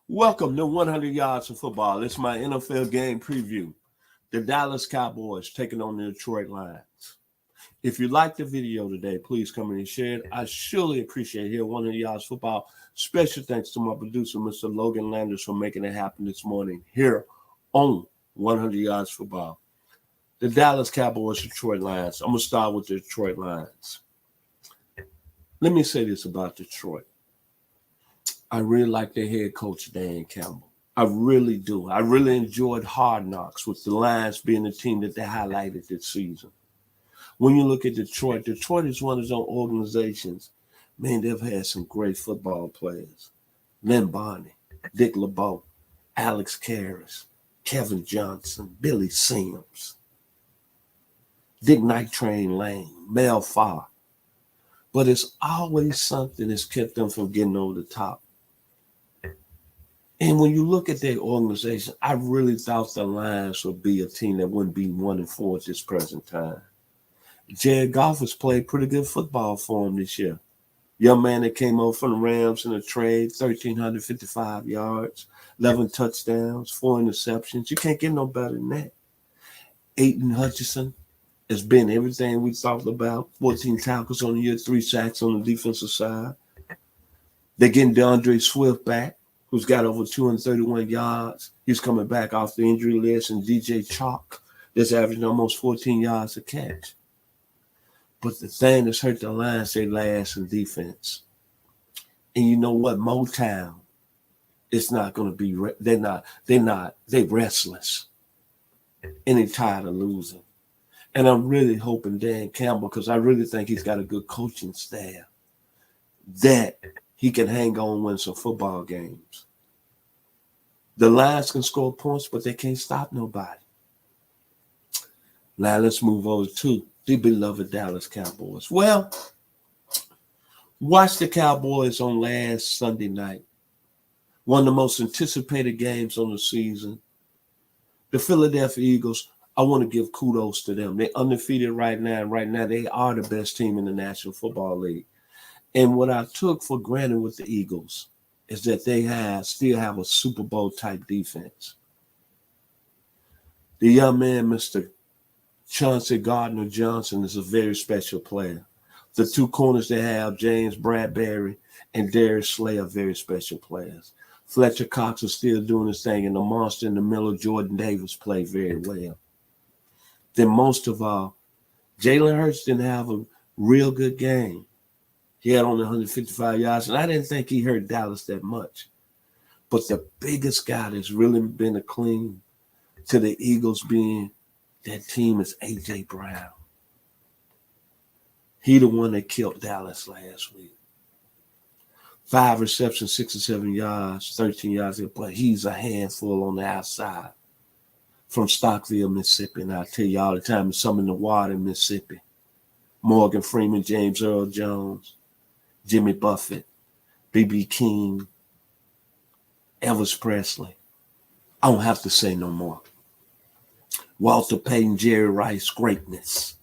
Welcome to 100 Yards of Football. It's my NFL game preview. The Dallas Cowboys taking on the Detroit Lions. If you like the video today, please come in and share it. I surely appreciate it here, 100 Yards Football. Special thanks to my producer, Mr. Logan Landers, for making it happen this morning here on 100 Yards Football. The Dallas Cowboys, Detroit Lions. I'm going to start with the Detroit Lions. Let me say this about Detroit. I really like their head coach, Dan Campbell. I really do. I really enjoyed Hard Knocks with the Lions being the team that they highlighted this season. When you look at Detroit, Detroit is one of those organizations, man, they've had some great football players. Lynn Barney, Dick LeBeau, Alex Karras, Kevin Johnson, Billy Sims, Dick Night Train Lane, Mel Farr. But it's always something that's kept them from getting over the top. And when you look at their organization, I really thought the Lions would be a team that wouldn't be 1-4 at this present time. Jared Goff has played pretty good football for him this year. Young man that came over from the Rams in a trade, 1,355 yards, 11 touchdowns, 4 interceptions. You can't get no better than that. Aiden Hutchinson has been everything we thought about. 14 tackles on the year, 3 sacks on the defensive side. They're getting DeAndre Swift back, who's got over 231 yards. He's coming back off the injury list, and DJ Chalk that's averaging almost 14 yards a catch. But the thing that's hurt the Lions, they last in defense. And you know what? Motown, it's not going to be, they're restless. And they're tired of losing. And I'm really hoping Dan Campbell, because I really think he's got a good coaching staff, that he can hang on and win some football games. The Lions can score points, but they can't stop nobody. Now let's move over to the beloved Dallas Cowboys. Well, watch the Cowboys on last Sunday night. One of the most anticipated games on the season. The Philadelphia Eagles, I want to give kudos to them. They're undefeated right now. Right now, they are the best team in the National Football League. And what I took for granted with the Eagles is that they still have a Super Bowl type defense. The young man, Mr. Chauncey Gardner-Johnson, is a very special player. The two corners they have, James Bradbury and Darius Slay, are very special players. Fletcher Cox is still doing his thing, and the monster in the middle, Jordan Davis, played very well. Then most of all, Jalen Hurts didn't have a real good game. He had only 155 yards, and I didn't think he hurt Dallas that much. But the biggest guy that's really been a clean to the Eagles being that team is A.J. Brown. He the one that killed Dallas last week. 5 receptions, 67 yards, 13 yards, but he's a handful on the outside from Stockville, Mississippi. And I tell you all the time, there's some in the water in Mississippi. Morgan Freeman, James Earl Jones, Jimmy Buffett, B.B. King, Elvis Presley. I don't have to say no more. Walter Payton, Jerry Rice, greatness.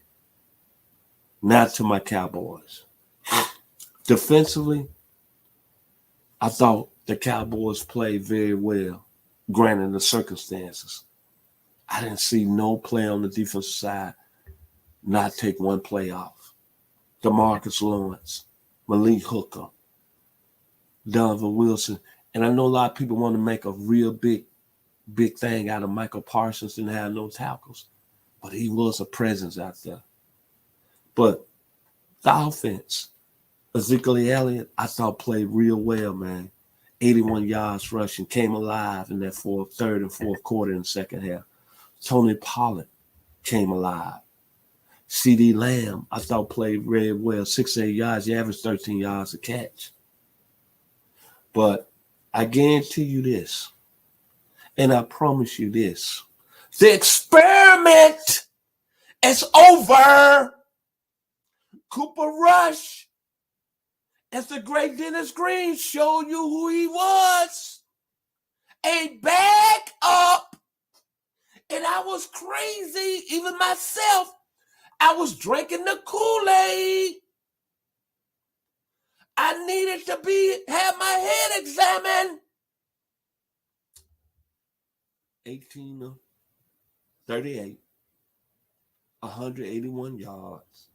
Now to my Cowboys. Defensively, I thought the Cowboys played very well, granted the circumstances. I didn't see no play on the defensive side not take one play off. DeMarcus Lawrence, Malik Hooker, Donovan Wilson. And I know a lot of people want to make a real big thing out of Michael Parsons and have no tackles. But he was a presence out there. But the offense, Ezekiel Elliott, I thought played real well, man. 81 yards rushing, came alive in that third and fourth quarter in the second half. Tony Pollard came alive. C.D. Lamb, I thought played very well. 6-8 yards, he averaged 13 yards a catch. But I guarantee you this, and I promise you this, the experiment is over. Cooper Rush, as the great Dennis Green showed you who he was, a backup. And I was crazy, even myself. I was drinking the Kool-Aid. I needed to have my head examined. 18 of 38, 181 yards,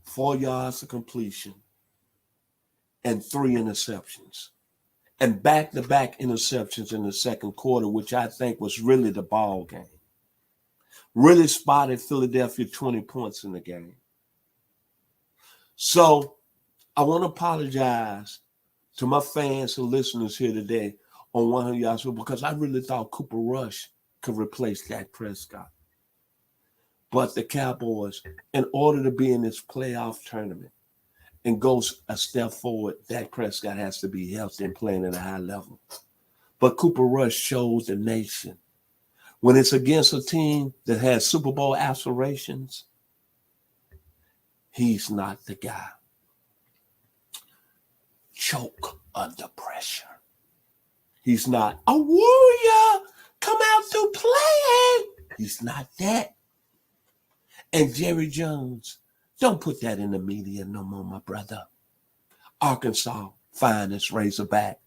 4 yards of completion, and 3 interceptions. And back-to-back interceptions in the second quarter, which I think was really the ball game. Really spotted Philadelphia 20 points in the game. So I want to apologize to my fans and listeners here today on 100 yards because I really thought Cooper Rush could replace Dak Prescott. But the Cowboys, in order to be in this playoff tournament and go a step forward, Dak Prescott has to be healthy and playing at a high level. But Cooper Rush shows the nation when it's against a team that has Super Bowl aspirations, he's not the guy. Choke under pressure. He's not a warrior. Come out to play. He's not that. And Jerry Jones, don't put that in the media no more, my brother. Arkansas, finest Razorback,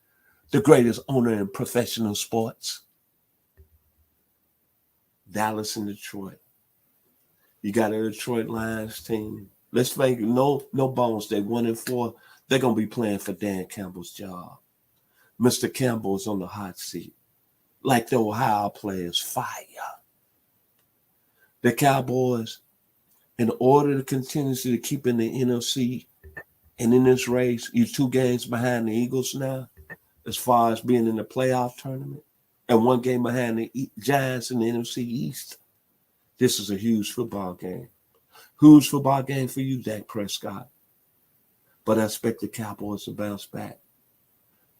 the greatest owner in professional sports. Dallas and Detroit. You got a Detroit Lions team. Let's make no bones. They 1-4. They're gonna be playing for Dan Campbell's job. Mr. Campbell's on the hot seat, like the Ohio players. Fire. The Cowboys, in order to continuously keep in the NFC and in this race, you're 2 games behind the Eagles now, as far as being in the playoff tournament, and 1 game behind the Giants in the NFC East. This is a huge football game. Huge football game for you, Dak Prescott. But I expect the Cowboys to bounce back.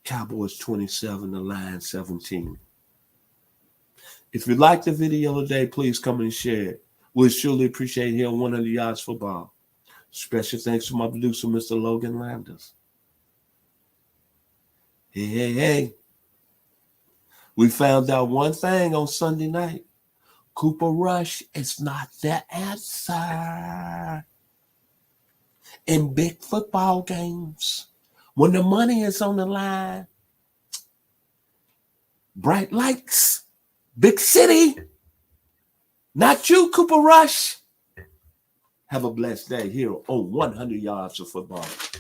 Cowboys 27, the Lions 17. If you like the video today, please come and share it. We'll surely appreciate here on 100 Yards Football. Special thanks to my producer, Mr. Logan Landers. Hey. We found out one thing on Sunday night. Cooper Rush is not the answer. In big football games, when the money is on the line, bright lights, big city, not you, Cooper Rush. Have a blessed day here on 100 Yards of Football.